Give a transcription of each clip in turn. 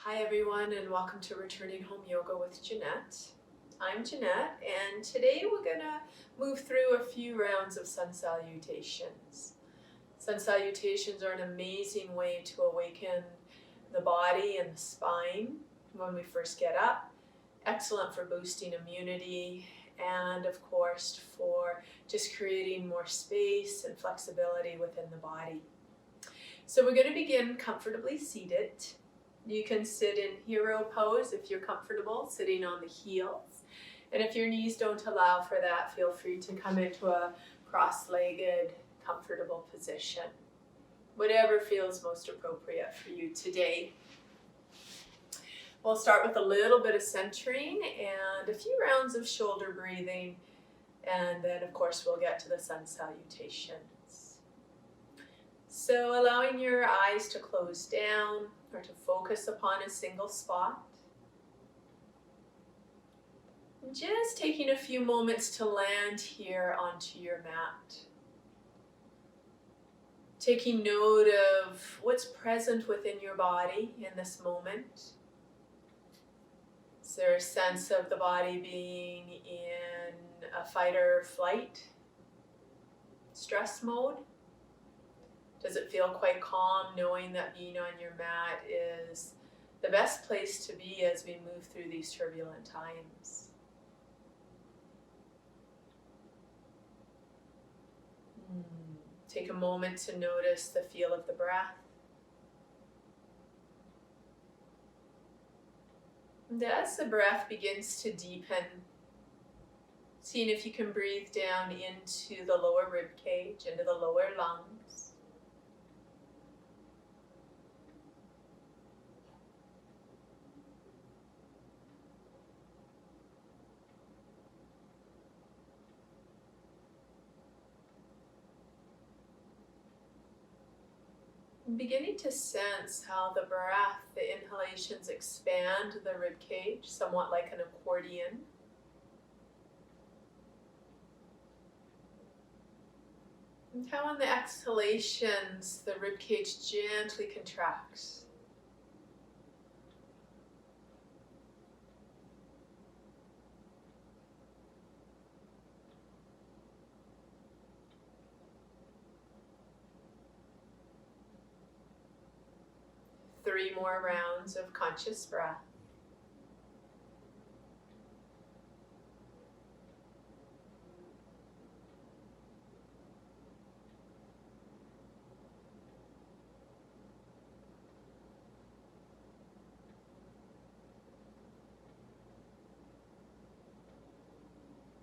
Hi everyone, and welcome to Returning Home Yoga with Jeanette. I'm Jeanette, and today we're going to move through a few rounds of Sun Salutations. Sun Salutations are an amazing way to awaken the body and the spine when we first get up. Excellent for boosting immunity and of course for just creating more space and flexibility within the body. So we're going to begin comfortably seated. You can sit in hero pose if you're comfortable, sitting on the heels. And if your knees don't allow for that, feel free to come into a cross-legged, comfortable position. Whatever feels most appropriate for you today. We'll start with a little bit of centering and a few rounds of shoulder breathing. And then, of course, we'll get to the Sun Salutations. So allowing your eyes to close down or to focus upon a single spot. Just taking a few moments to land here onto your mat. Taking note of what's present within your body in this moment. Is there a sense of the body being in a fight or flight stress mode? Does it feel quite calm knowing that being on your mat is the best place to be as we move through these turbulent times? Take a moment to notice the feel of the breath. And as the breath begins to deepen, seeing if you can breathe down into the lower rib cage, into the lower lungs. Beginning to sense how the breath, the inhalations expand the rib cage, somewhat like an accordion. And how on the exhalations, the rib cage gently contracts. Three more rounds of conscious breath.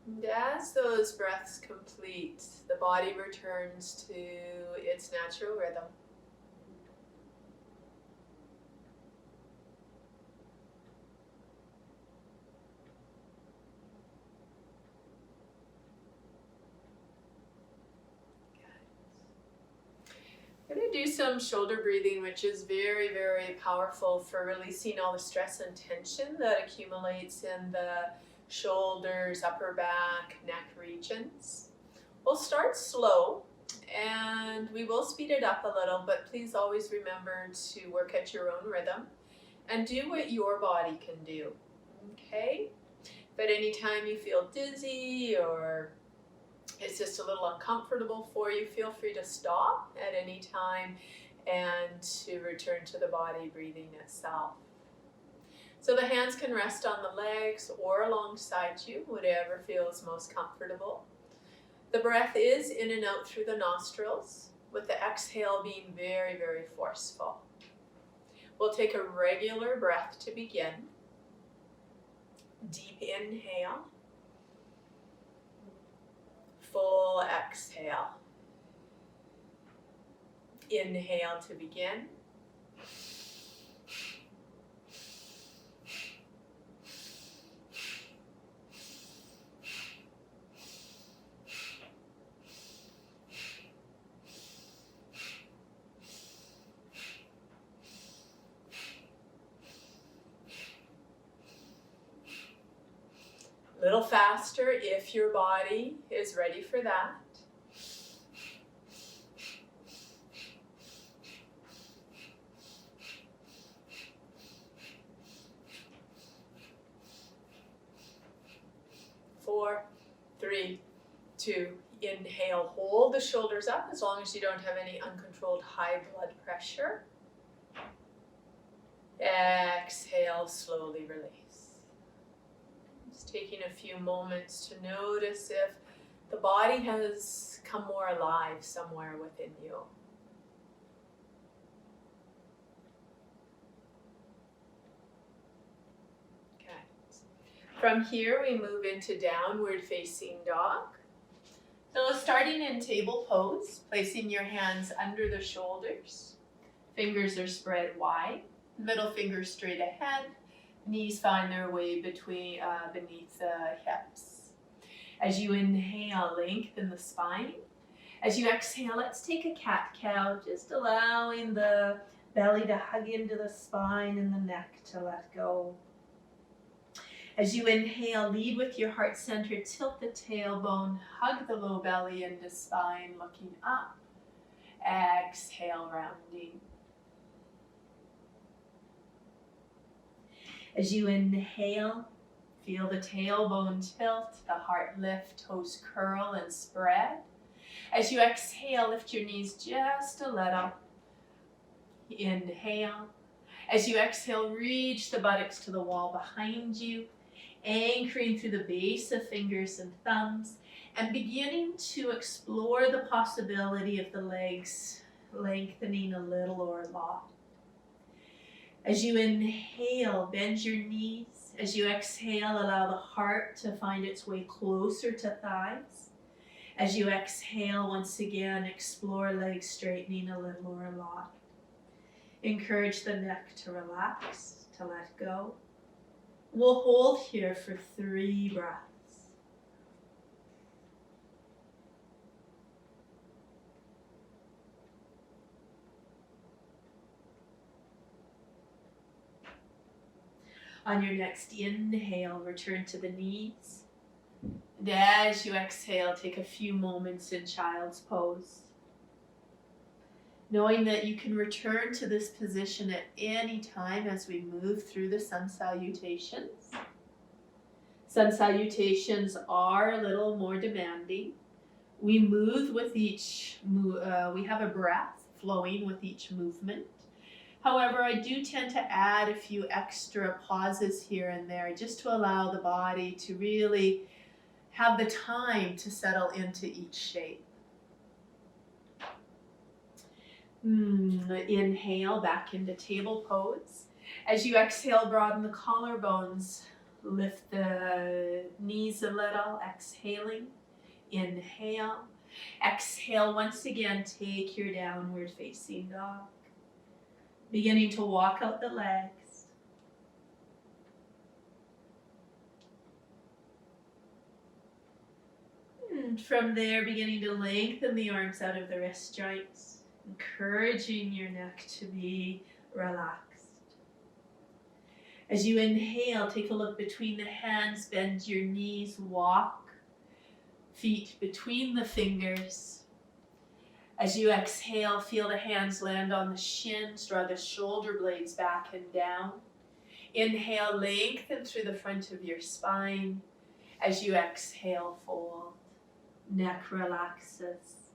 And as those breaths complete, the body returns to its natural rhythm. I'm going to do some shoulder breathing, which is very, very powerful for releasing all the stress and tension that accumulates in the shoulders, upper back, neck regions. We'll start slow and we will speed it up a little, but please always remember to work at your own rhythm and do what your body can do, okay? But anytime you feel dizzy or it's just a little uncomfortable for you, feel free to stop at any time and to return to the body breathing itself. So the hands can rest on the legs or alongside you, whatever feels most comfortable. The breath is in and out through the nostrils, with the exhale being very, very forceful. We'll take a regular breath to begin. Deep inhale. Full exhale. Inhale to begin. A little faster if your body is ready for that. 4, 3, 2. Inhale, hold the shoulders up as long as you don't have any uncontrolled high blood pressure. Exhale, slowly release. Just taking a few moments to notice if the body has come more alive somewhere within you. Okay. From here, we move into downward facing dog. So starting in table pose, placing your hands under the shoulders. Fingers are spread wide, middle finger straight ahead, knees find their way beneath the hips. As you inhale, lengthen the spine. As you exhale, let's take a cat-cow, just allowing the belly to hug into the spine and the neck to let go. As you inhale, lead with your heart center, tilt the tailbone, hug the low belly into spine, looking up. Exhale, rounding. As you inhale, feel the tailbone tilt, the heart lift, toes curl and spread. As you exhale, lift your knees just a little. Inhale. As you exhale, reach the buttocks to the wall behind you, anchoring through the base of fingers and thumbs, and beginning to explore the possibility of the legs lengthening a little or a lot. As you inhale, bend your knees. As you exhale, allow the heart to find its way closer to thighs. As you exhale, once again, explore legs straightening a little or a lot. Encourage the neck to relax, to let go. We'll hold here for 3 breaths. On your next inhale, return to the knees. And as you exhale, take a few moments in child's pose. Knowing that you can return to this position at any time as we move through the Sun Salutations. Sun Salutations are a little more demanding. We move with each, we have a breath flowing with each movement. However, I do tend to add a few extra pauses here and there just to allow the body to really have the time to settle into each shape. Inhale back into table pose. As you exhale, broaden the collarbones. Lift the knees a little, exhaling. Inhale. Exhale, once again, take your downward facing dog. Beginning to walk out the legs. And from there, beginning to lengthen the arms out of the wrist joints, encouraging your neck to be relaxed. As you inhale, take a look between the hands, bend your knees, walk, feet between the fingers. As you exhale, feel the hands land on the shins, draw the shoulder blades back and down. Inhale, lengthen through the front of your spine. As you exhale, fold. Neck relaxes.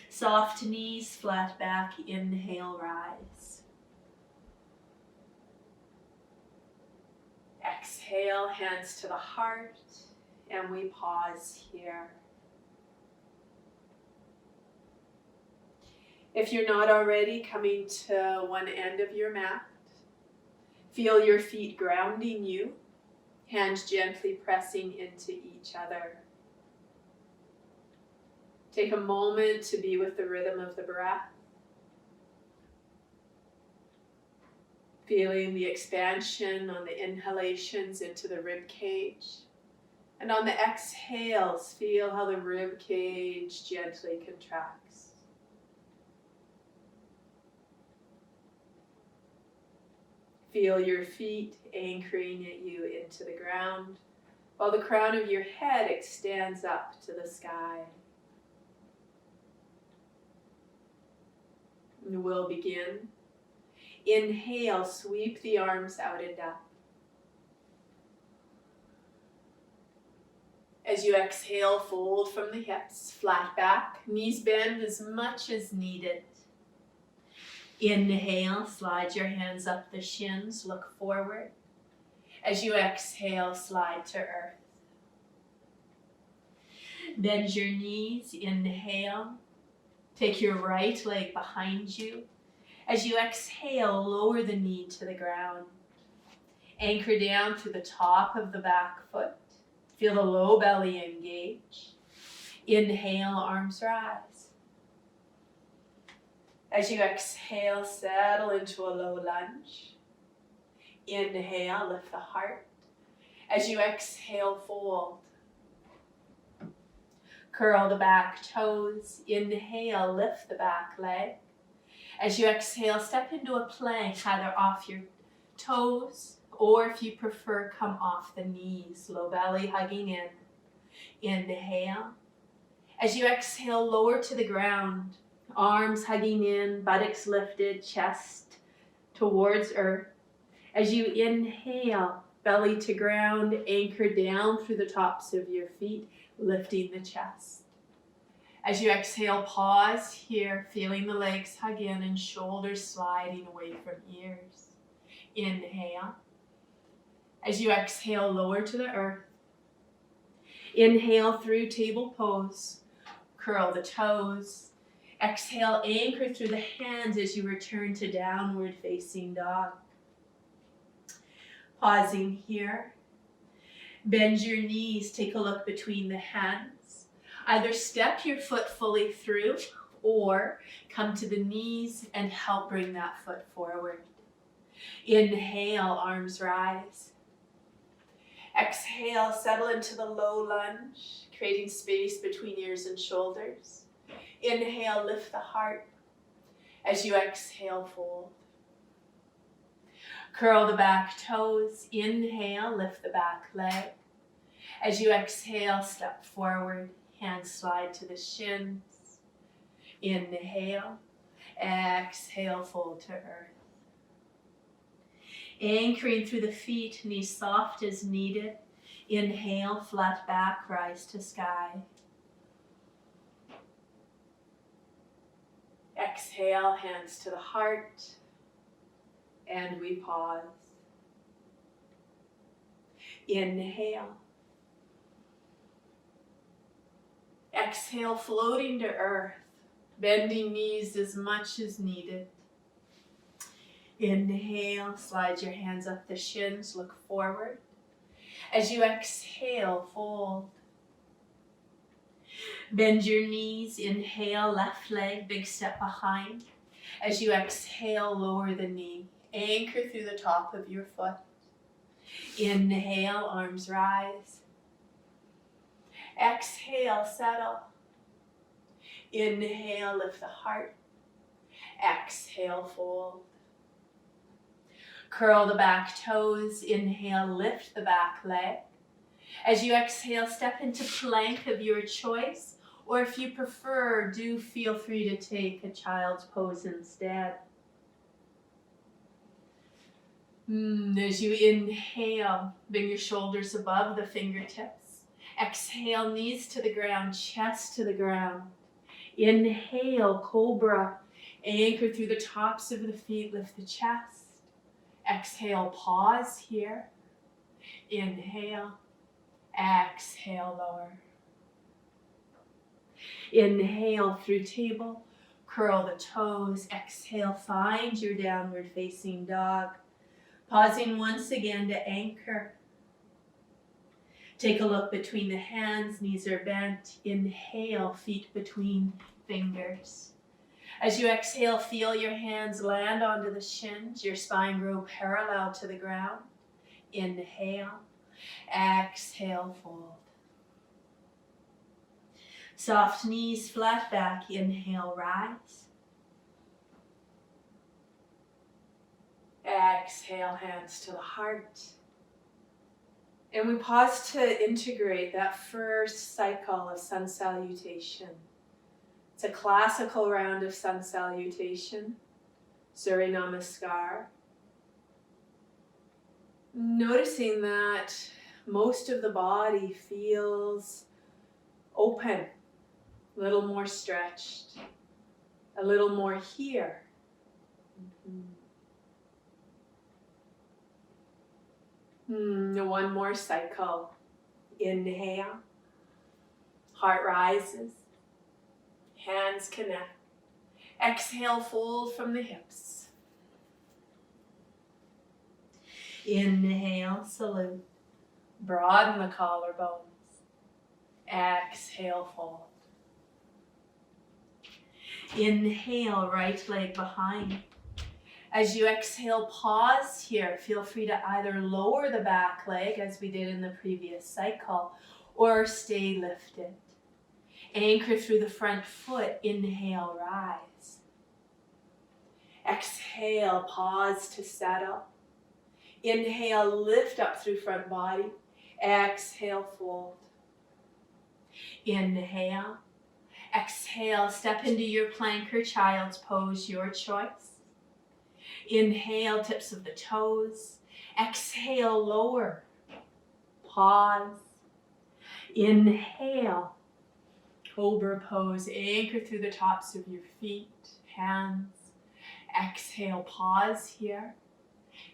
Soft knees, flat back, inhale, rise. Exhale, hands to the heart, and we pause here. If you're not already coming to one end of your mat, feel your feet grounding you, hands gently pressing into each other. Take a moment to be with the rhythm of the breath, feeling the expansion on the inhalations into the rib cage, and on the exhales, feel how the rib cage gently contracts. Feel your feet anchoring you into the ground, while the crown of your head extends up to the sky. And we'll begin. Inhale, sweep the arms out and up. As you exhale, fold from the hips, flat back, knees bend as much as needed. Inhale, slide your hands up the shins, look forward. As you exhale, slide to earth. Bend your knees, inhale. Take your right leg behind you. As you exhale, lower the knee to the ground. Anchor down through the top of the back foot. Feel the low belly engage. Inhale, arms rise. As you exhale, settle into a low lunge. Inhale, lift the heart. As you exhale, fold. Curl the back toes. Inhale, lift the back leg. As you exhale, step into a plank, either off your toes, or if you prefer, come off the knees, low belly hugging in. Inhale. As you exhale, lower to the ground, arms hugging in, buttocks lifted, chest towards earth. As you inhale, belly to ground, anchor down through the tops of your feet, lifting the chest. As you exhale, pause here, feeling the legs hug in and shoulders sliding away from ears. Inhale. As you exhale, lower to the earth. Inhale through table pose. Curl the toes. Exhale, anchor through the hands as you return to downward facing dog. Pausing here. Bend your knees, take a look between the hands. Either step your foot fully through or come to the knees and help bring that foot forward. Inhale, arms rise. Exhale, settle into the low lunge, creating space between ears and shoulders. Inhale, lift the heart. As you exhale, fold. Curl the back toes. Inhale, lift the back leg. As you exhale, step forward. Hands slide to the shins. Inhale. Exhale, fold to earth. Anchoring through the feet, knees soft as needed. Inhale, flat back, rise to sky. Exhale, hands to the heart. And we pause. Inhale. Exhale, floating to earth, bending knees as much as needed. Inhale, slide your hands up the shins, look forward. As you exhale, fold. Bend your knees, inhale, left leg, big step behind. As you exhale, lower the knee. Anchor through the top of your foot. Inhale, arms rise. Exhale, settle. Inhale, lift the heart. Exhale, fold. Curl the back toes. Inhale, lift the back leg. As you exhale, step into plank of your choice, or if you prefer, do feel free to take a child's pose instead. As you inhale, bring your shoulders above the fingertips. Exhale, knees to the ground, chest to the ground. Inhale, cobra. Anchor through the tops of the feet, lift the chest. Exhale, pause here. Inhale, exhale, lower. Inhale through table, curl the toes. Exhale, find your downward facing dog. Pausing once again to anchor. Take a look between the hands, knees are bent. Inhale, feet between fingers. As you exhale, feel your hands land onto the shins, your spine grow parallel to the ground. Inhale, exhale, fold. Soft knees, flat back, inhale, rise. Exhale, hands to the heart. And we pause to integrate that first cycle of Sun Salutation. It's a classical round of Sun Salutation, Surya Namaskar. Noticing that most of the body feels open, a little more stretched, a little more here. One more cycle. Inhale, heart rises, hands connect. Exhale, fold from the hips. Inhale, salute. Broaden the collarbones. Exhale, fold. Inhale, right leg behind. As you exhale, pause here. Feel free to either lower the back leg as we did in the previous cycle, or stay lifted. Anchor through the front foot. Inhale, rise. Exhale, pause to settle. Inhale, lift up through front body. Exhale, fold. Inhale. Exhale, step into your plank or child's pose, your choice. Inhale, tips of the toes. Exhale, lower. Pause. Inhale, cobra pose. Anchor through the tops of your feet, hands. Exhale, pause here.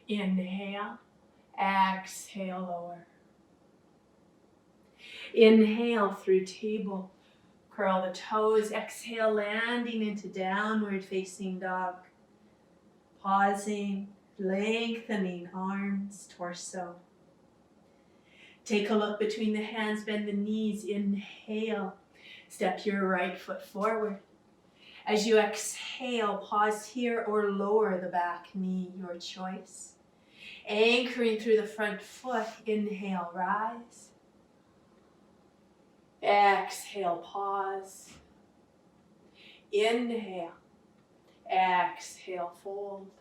Inhale, exhale, lower. Inhale through table. Curl the toes. Exhale, landing into downward facing dog. Pausing, lengthening arms, torso. Take a look between the hands, bend the knees. Inhale, step your right foot forward. As you exhale, pause here or lower the back knee, your choice. Anchoring through the front foot. Inhale, rise. Exhale, pause. Inhale. Exhale, fold.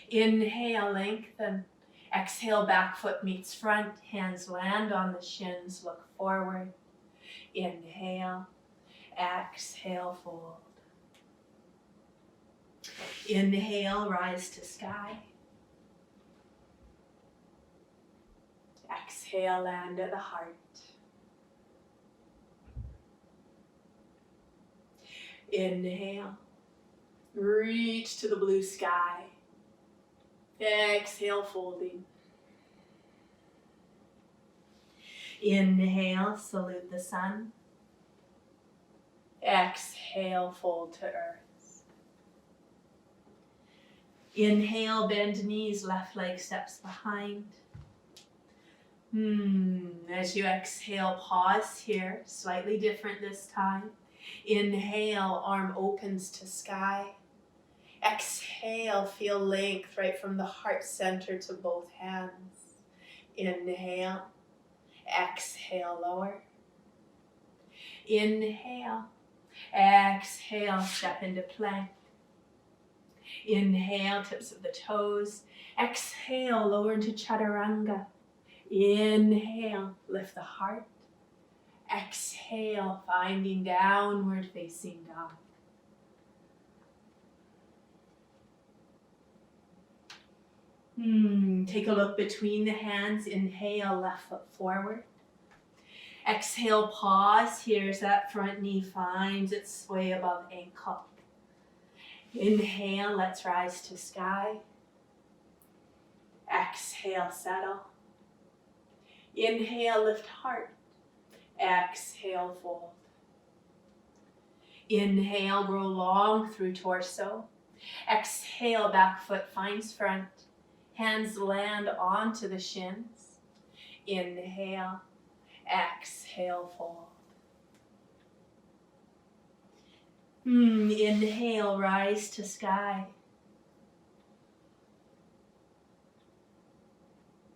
Inhale, lengthen. Exhale, back foot meets front. Hands land on the shins, look forward. Inhale. Exhale, fold. Inhale, rise to sky. Exhale, land at the heart. Inhale, reach to the blue sky. Exhale, folding. Inhale, salute the sun. Exhale, fold to earth. Inhale, bend knees, left leg steps behind. As you exhale, pause here, slightly different this time. Inhale, arm opens to sky. Exhale, feel length right from the heart center to both hands. Inhale, exhale, lower. Inhale, exhale, step into plank. Inhale, tips of the toes. Exhale, lower into chaturanga. Inhale, lift the heart. Exhale, finding downward facing dog. Take a look between the hands. Inhale, left foot forward. Exhale, pause. Here's that front knee finds its sway above ankle. Inhale, let's rise to sky. Exhale, settle. Inhale, lift heart. Exhale, fold. Inhale, grow long through torso. Exhale, back foot finds front. Hands land onto the shins. Inhale, exhale, fold. Inhale, rise to sky.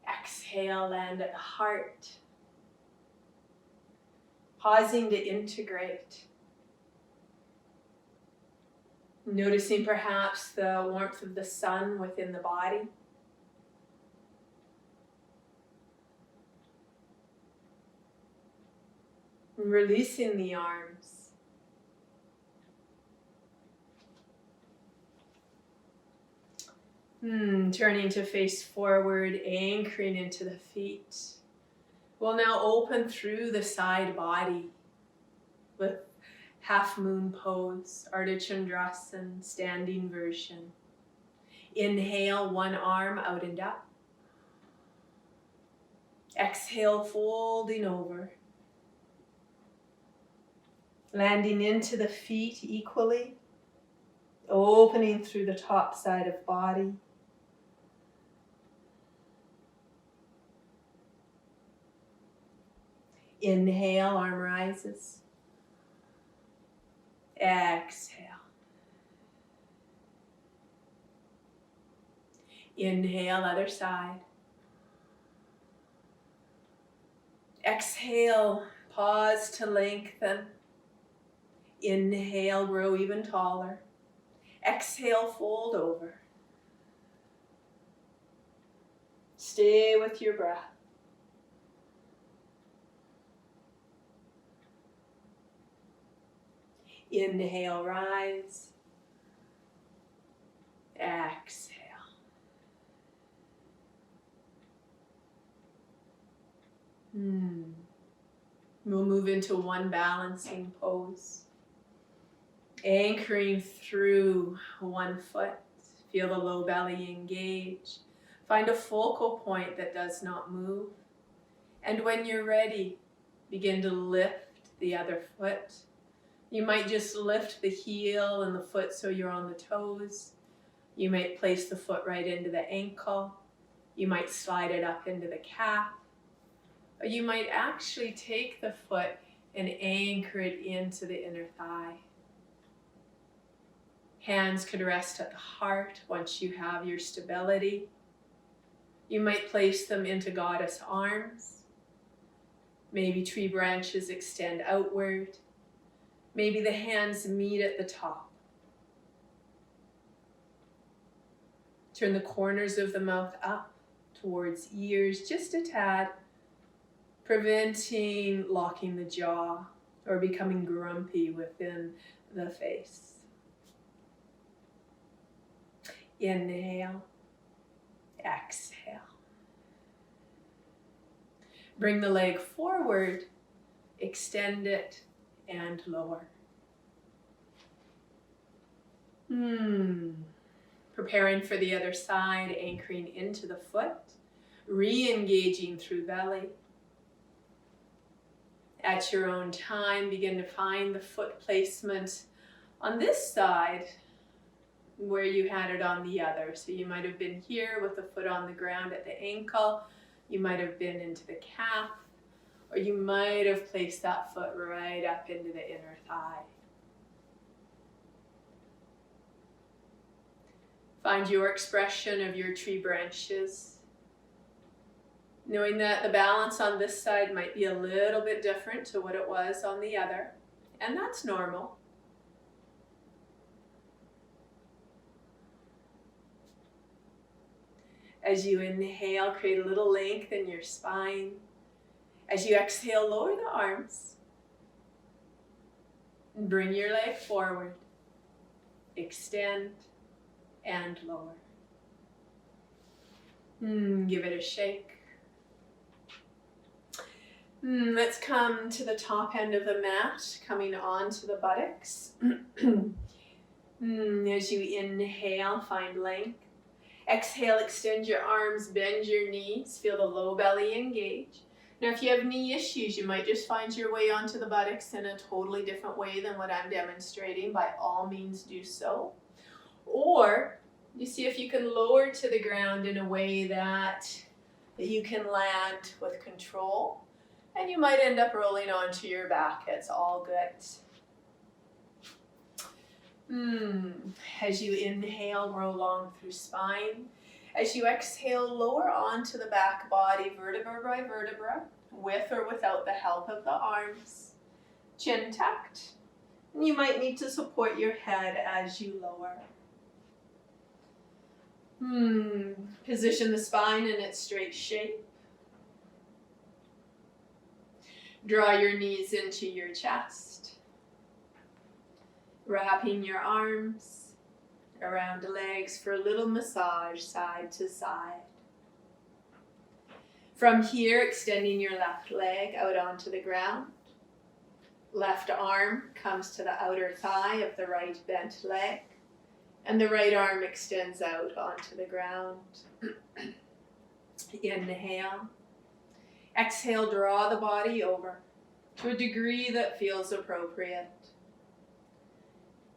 Exhale, land at the heart. Pausing to integrate. Noticing perhaps the warmth of the sun within the body. Releasing the arms. Turning to face forward, anchoring into the feet. We'll now open through the side body with half moon pose, Ardha Chandrasana, standing version. Inhale, one arm out and up. Exhale, folding over. Landing into the feet equally, opening through the top side of body. Inhale, arm rises. Exhale. Inhale, other side. Exhale, pause to lengthen. Inhale, grow even taller. Exhale, fold over. Stay with your breath. Inhale, rise. Exhale. We'll move into one balancing pose. Anchoring through one foot. Feel the low belly engage. Find a focal point that does not move. And when you're ready, begin to lift the other foot. You might just lift the heel and the foot so you're on the toes. You might place the foot right into the ankle. You might slide it up into the calf. Or you might actually take the foot and anchor it into the inner thigh. Hands could rest at the heart once you have your stability. You might place them into goddess arms. Maybe tree branches extend outward. Maybe the hands meet at the top. Turn the corners of the mouth up towards ears, just a tad, preventing locking the jaw or becoming grumpy within the face. Inhale, exhale. Bring the leg forward, extend it, and lower. Preparing for the other side, anchoring into the foot, re-engaging through belly. At your own time, begin to find the foot placement on this side where you had it on the other. So you might have been here with the foot on the ground at the ankle. You might have been into the calf, or you might have placed that foot right up into the inner thigh. Find your expression of your tree branches. Knowing that the balance on this side might be a little bit different to what it was on the other, and that's normal. As you inhale, create a little length in your spine. As you exhale, lower the arms. And bring your leg forward. Extend and lower. Give it a shake. Let's come to the top end of the mat, coming onto the buttocks. As you inhale, find length. Exhale, extend your arms, bend your knees, feel the low belly engage. Now if you have knee issues, you might just find your way onto the buttocks in a totally different way than what I'm demonstrating. By all means do so. Or you see if you can lower to the ground in a way that you can land with control. And you might end up rolling onto your back. It's all good. As you inhale, grow long through spine. As you exhale, lower onto the back body, vertebra by vertebra, with or without the help of the arms. Chin tucked. And you might need to support your head as you lower. Position the spine in its straight shape. Draw your knees into your chest. Wrapping your arms around the legs for a little massage side to side. From here, extending your left leg out onto the ground. Left arm comes to the outer thigh of the right bent leg, and the right arm extends out onto the ground. Inhale. Exhale, draw the body over to a degree that feels appropriate.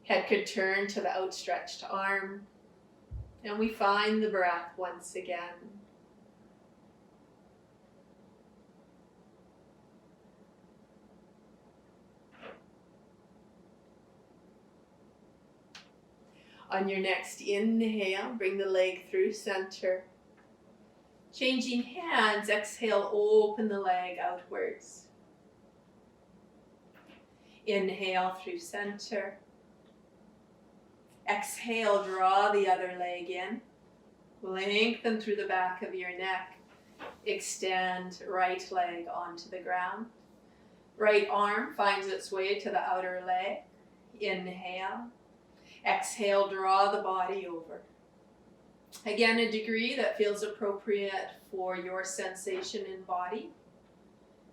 Head could turn to the outstretched arm, and we find the breath once again. On your next inhale, bring the leg through center. Changing hands, exhale, open the leg outwards. Inhale through center. Exhale, draw the other leg in. Lengthen through the back of your neck. Extend right leg onto the ground. Right arm finds its way to the outer leg. Inhale. Exhale, draw the body over. Again, a degree that feels appropriate for your sensation in body.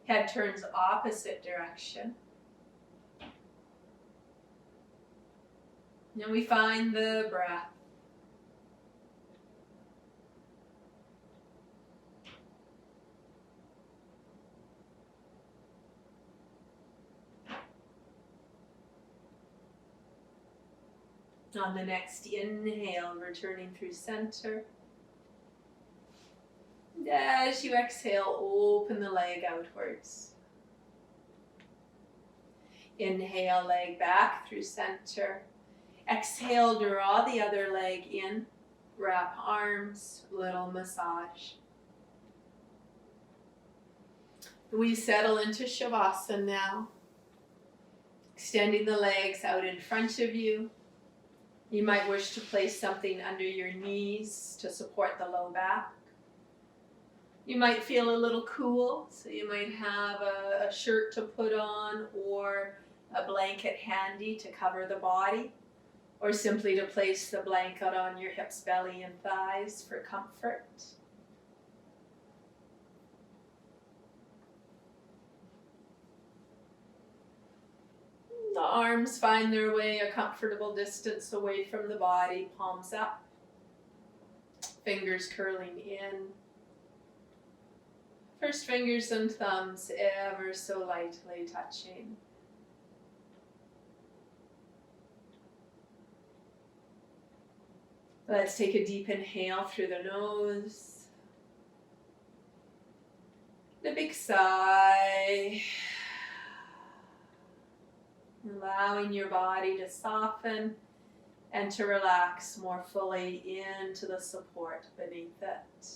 Head turns opposite direction. And we find the breath. On the next inhale, returning through center. And as you exhale, open the leg outwards. Inhale, leg back through center. Exhale, draw the other leg in. Wrap arms, little massage. We settle into Shavasana now. Extending the legs out in front of you. You might wish to place something under your knees to support the low back. You might feel a little cool, so you might have a shirt to put on or a blanket handy to cover the body, or simply to place the blanket on your hips, belly, and thighs for comfort. The arms find their way a comfortable distance away from the body, palms up, fingers curling in. First fingers and thumbs ever so lightly touching. Let's take a deep inhale through the nose. The big sigh. Allowing your body to soften and to relax more fully into the support beneath it.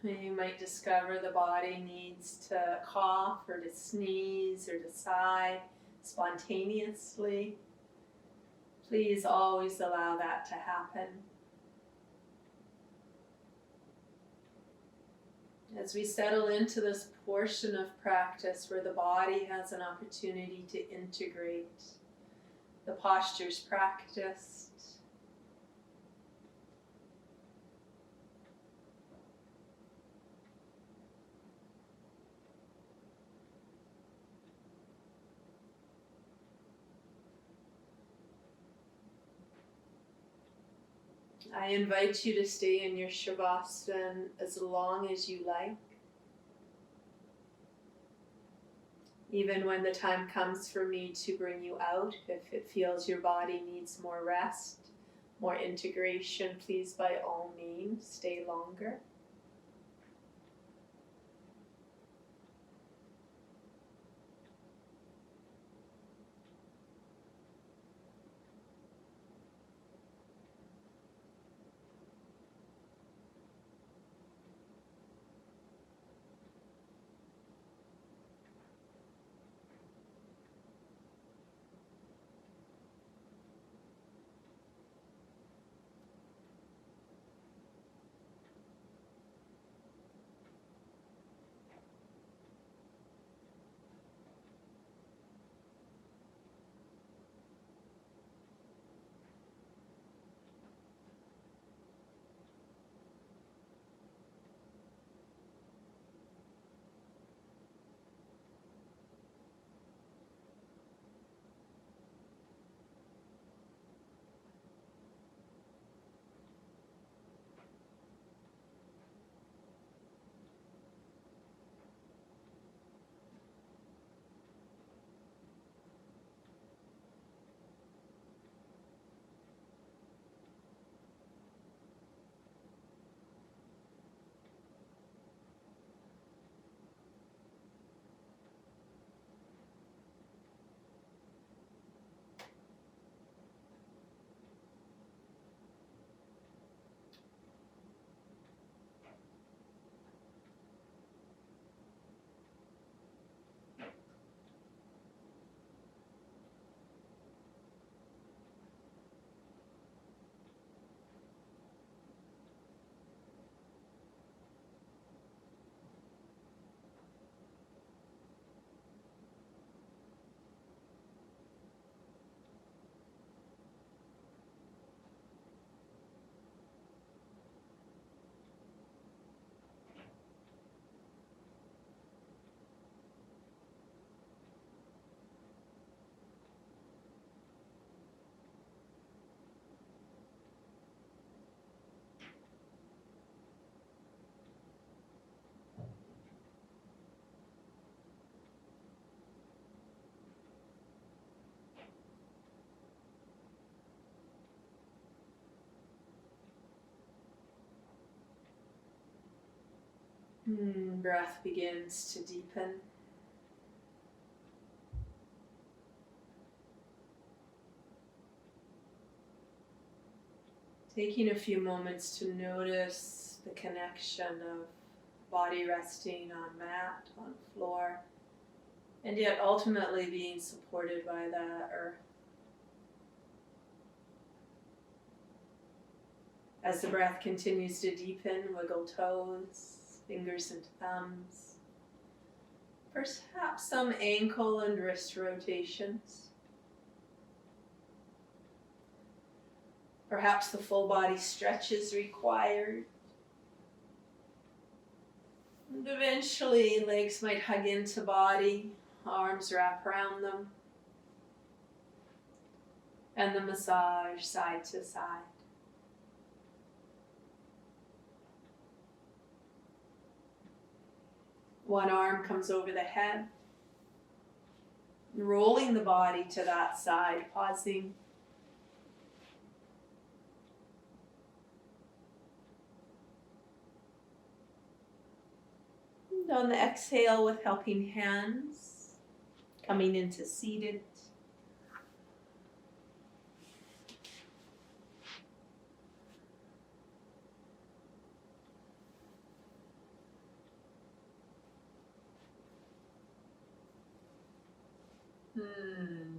You might discover the body needs to cough or to sneeze or to sigh spontaneously. Please always allow that to happen. As we settle into this portion of practice where the body has an opportunity to integrate the postures practiced, I invite you to stay in your Shavasana as long as you like. Even when the time comes for me to bring you out, if it feels your body needs more rest, more integration, please by all means stay longer. Breath begins to deepen. Taking a few moments to notice the connection of body resting on mat, on floor, and yet ultimately being supported by the earth. As the breath continues to deepen, wiggle toes, fingers and thumbs. Perhaps some ankle and wrist rotations. Perhaps the full body stretch is required. And eventually, legs might hug into body, arms wrap around them, and the massage side to side. One arm comes over the head, rolling the body to that side, pausing. And on the exhale, with helping hands, coming into seated.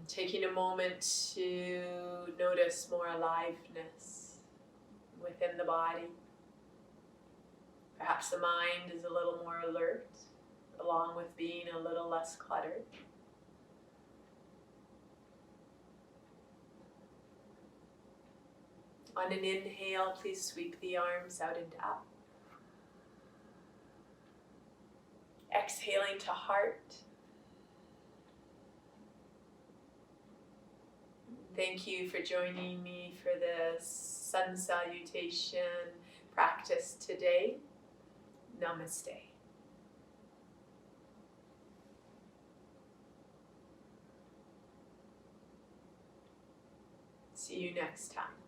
Taking a moment to notice more aliveness within the body. Perhaps the mind is a little more alert, along with being a little less cluttered. On an inhale, please sweep the arms out and up. Exhaling to heart. Thank you for joining me for this Sun Salutation practice today. Namaste. See you next time.